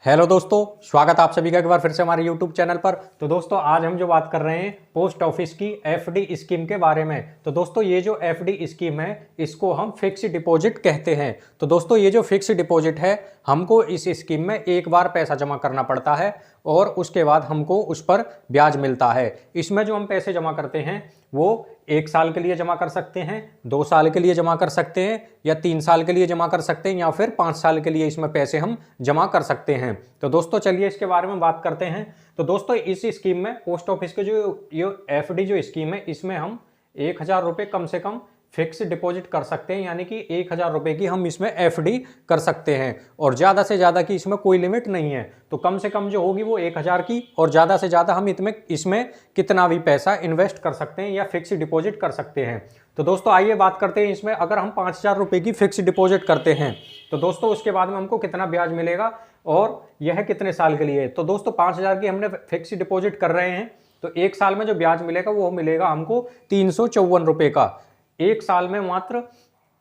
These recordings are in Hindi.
हेलो दोस्तों, स्वागत आप सभी का एक बार फिर से हमारे यूट्यूब चैनल पर। तो दोस्तों आज हम जो बात कर रहे हैं पोस्ट ऑफिस की एफडी स्कीम के बारे में। तो दोस्तों ये जो एफडी स्कीम है इसको हम फिक्स डिपॉजिट कहते हैं। तो दोस्तों ये जो फिक्स डिपॉजिट है हमको इस स्कीम में एक बार पैसा जमा करना पड़ता है और उसके बाद हमको उस पर ब्याज मिलता है। इसमें जो हम पैसे जमा करते हैं वो 1 साल के लिए जमा कर सकते हैं, 2 साल के लिए जमा कर सकते हैं या 3 साल के लिए जमा कर सकते हैं या फिर 5 साल के लिए इसमें पैसे हम जमा कर सकते हैं। तो दोस्तों चलिए इसके बारे में बात करते हैं। तो दोस्तों इस स्कीम में पोस्ट ऑफिस के जो ये एफडी जो स्कीम है इसमें हम 1000 रुपये कम से कम फिक्स डिपॉजिट कर सकते हैं, यानी कि 1000 रुपये की हम इसमें एफडी कर सकते हैं और ज़्यादा से ज़्यादा की इसमें कोई लिमिट नहीं है। तो कम से कम जो होगी वो 1000 की और ज़्यादा से ज़्यादा हम इसमें कितना भी पैसा इन्वेस्ट कर सकते हैं या फिक्स डिपॉजिट कर सकते हैं। तो दोस्तों आइए बात करते हैं इसमें अगर हम 5000 रुपये की फिक्स डिपॉजिट करते हैं तो दोस्तों उसके बाद में हमको कितना ब्याज मिलेगा और यह कितने साल के लिए है। तो दोस्तों 5000 की हमने फिक्स डिपॉजिट कर रहे हैं तो 1 साल में जो ब्याज मिलेगा वो मिलेगा हमको 354 रुपये का। 1 साल में मात्र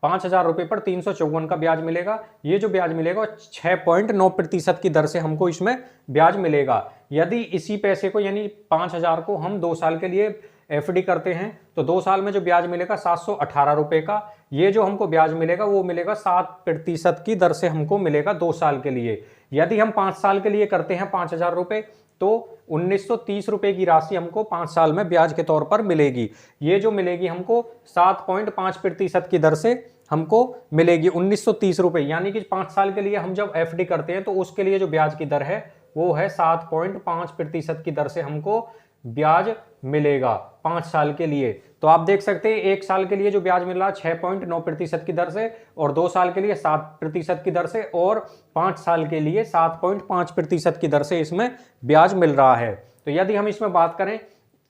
5000 रुपये पर 354 का ब्याज मिलेगा। ये जो ब्याज मिलेगा 6.9% की दर से हमको इसमें ब्याज मिलेगा। यदि इसी पैसे को यानी 5000 को हम 2 साल के लिए एफडी करते हैं तो 2 साल में जो ब्याज मिलेगा 718 रुपये का। ये जो हमको ब्याज मिलेगा वो मिलेगा 7% की दर से हमको मिलेगा 2 साल के लिए। यदि हम 5 साल के लिए करते हैं 5000 रुपये तो 1930 रुपये की राशि हमको 5 साल में ब्याज के तौर पर मिलेगी। ये जो मिलेगी हमको 7.5% की दर से हमको मिलेगी 1930 रुपये, यानी कि 5 साल के लिए हम जब एफडी करते हैं तो उसके लिए जो ब्याज की दर है वो है 7.5% की दर से हमको ब्याज मिलेगा 5 साल के लिए। तो आप देख सकते हैं 1 साल के लिए जो ब्याज मिल रहा है 6.9% की दर से और 2 साल के लिए 7% की दर से और 5 साल के लिए 7.5% की दर से इसमें ब्याज मिल रहा है। तो यदि हम इसमें बात करें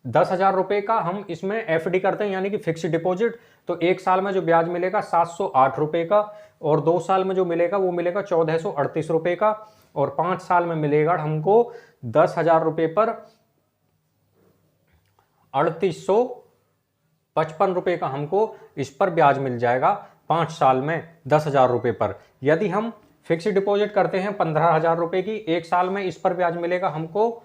10,000 रुपये का हम इसमें एफडी करते हैं यानी कि फिक्स डिपॉजिट, तो 1 साल में जो ब्याज मिलेगा 708 रुपये का और 2 साल में जो मिलेगा वो मिलेगा 1438 रुपये का और 5 साल में मिलेगा हमको 10,000 रुपये पर 3855 रुपये का हमको इस पर ब्याज मिल जाएगा 5 साल में 10,000 रुपये पर। यदि हम फिक्स डिपॉजिट करते हैं 15,000 रुपये की, 1 साल में इस पर ब्याज मिलेगा हमको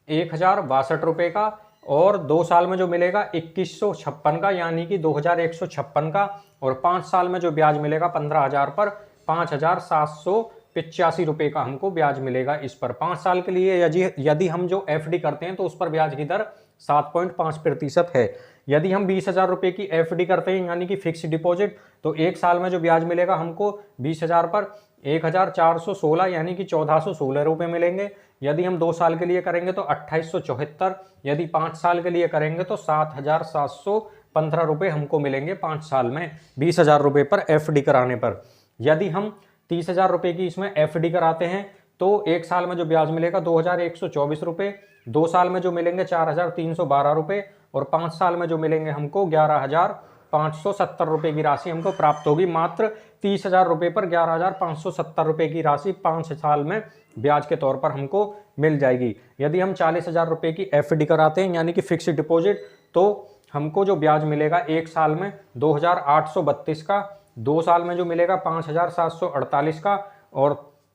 1062 रुपये का और 2 साल में जो मिलेगा 2156 का यानी कि 2156 का और 5 साल में जो ब्याज मिलेगा 15,000 पर 5,785 रुपये का हमको ब्याज मिलेगा इस पर 5 साल के लिए। यदि हम जो एफडी करते हैं तो उस पर ब्याज की दर 7.5% है। यदि हम 20,000 रुपये की एफडी करते हैं यानी कि फिक्स डिपॉजिट तो 1 साल में जो ब्याज मिलेगा हमको 20,000 पर 1,416 यानी कि 1,416 रुपये मिलेंगे। यदि हम 2 साल के लिए करेंगे तो 2,874, यदि 5 साल के लिए करेंगे तो 7,715 रुपये हमको मिलेंगे 5 साल में 20,000 रुपये पर एफडी कराने पर। यदि हम 30,000 रुपये की इसमें एफडी कराते हैं तो 1 साल में जो ब्याज मिलेगा 2,124 रुपये, 2 साल में जो मिलेंगे 4,312 रुपये और 5 साल में जो मिलेंगे हमको 11,570 रुपये की राशि हमको प्राप्त होगी। मात्र 30,000 रुपये पर 11,570 रुपये की राशि 5 साल में ब्याज के तौर पर हमको मिल जाएगी। यदि हम 40,000 रुपये की एफडी कराते हैं यानी कि फिक्स डिपॉजिट तो हमको जो ब्याज मिलेगा 1 साल में 2,832 का, 2 साल में जो मिलेगा 5,748 का और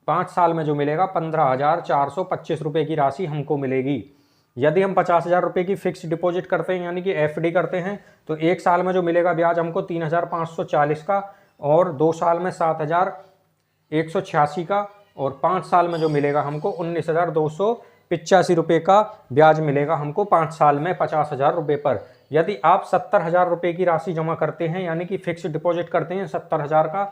5 साल में जो मिलेगा 15,425 रुपये की राशि हमको मिलेगी। यदि हम 50,000 रुपये की फिक्स डिपॉजिट करते हैं यानी कि एफडी करते हैं तो 1 साल में जो मिलेगा ब्याज हमको 3,540 का और 2 साल में 7,186 का और 5 साल में जो मिलेगा हमको 19,285 रुपये का ब्याज मिलेगा हमको 5 साल में 50,000 रुपये पर। यदि आप 70,000 रुपये की राशि जमा करते हैं यानी कि फिक्स डिपॉजिट करते हैं 70,000 का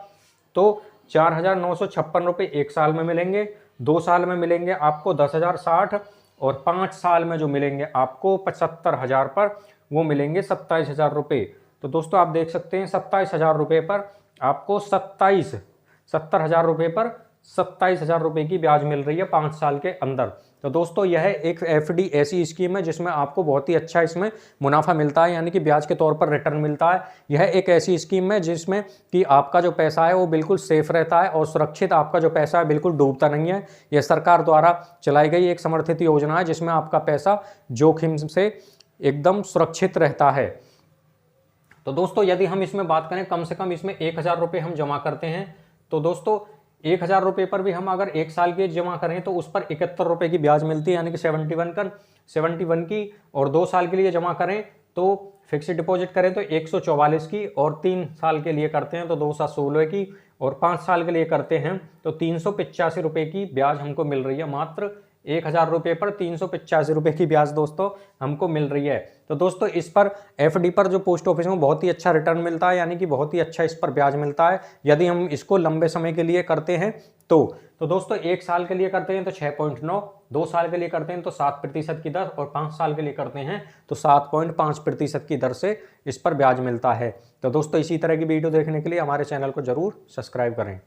तो 4,956 रुपये 1 साल में मिलेंगे, 2 साल में मिलेंगे आपको 10,060 और 5 साल में जो मिलेंगे आपको 75,000 पर वो मिलेंगे 27,000 रुपये। तो दोस्तों आप देख सकते हैं 27,000 रुपये पर आपको 70,000 रुपये पर 27,000 रुपये की ब्याज मिल रही है 5 साल के अंदर। तो दोस्तों यह एक एफडी ऐसी स्कीम है जिसमें आपको बहुत ही अच्छा इसमें मुनाफा मिलता है यानी कि ब्याज के तौर पर रिटर्न मिलता है। यह एक ऐसी स्कीम है जिसमें कि आपका जो पैसा है वो बिल्कुल सेफ रहता है और सुरक्षित, आपका जो पैसा है बिल्कुल डूबता नहीं है। यह सरकार द्वारा चलाई गई एक समर्थित योजना है जिसमें आपका पैसा जोखिम से एकदम सुरक्षित रहता है। तो दोस्तों यदि हम इसमें बात करें कम से कम इसमें 1,000 रुपये हम जमा करते हैं तो दोस्तों 1000 रुपये पर भी हम अगर 1 साल के जमा करें तो उस पर 71 रुपये की ब्याज मिलती है, यानी कि 71 की। और 2 साल के लिए जमा करें तो फिक्स्ड डिपॉजिट करें तो 144 की, और 3 साल के लिए करते हैं तो 216 की, और 5 साल के लिए करते हैं तो 385 रुपये की ब्याज हमको मिल रही है। मात्र 1000 रुपये पर 385 रुपये की ब्याज दोस्तों हमको मिल रही है। तो दोस्तों इस पर एफडी पर जो पोस्ट ऑफिस में बहुत ही अच्छा रिटर्न मिलता है, यानी कि बहुत ही अच्छा इस पर ब्याज मिलता है यदि हम इसको लंबे समय के लिए करते हैं तो दोस्तों 1 साल के लिए करते हैं तो 6.9, 2 साल के लिए करते हैं तो 7% की दर, और 5 साल के लिए करते हैं तो 7.5% की दर से इस पर ब्याज मिलता है। तो दोस्तों इसी तरह की वीडियो देखने के लिए हमारे चैनल को जरूर सब्सक्राइब करें।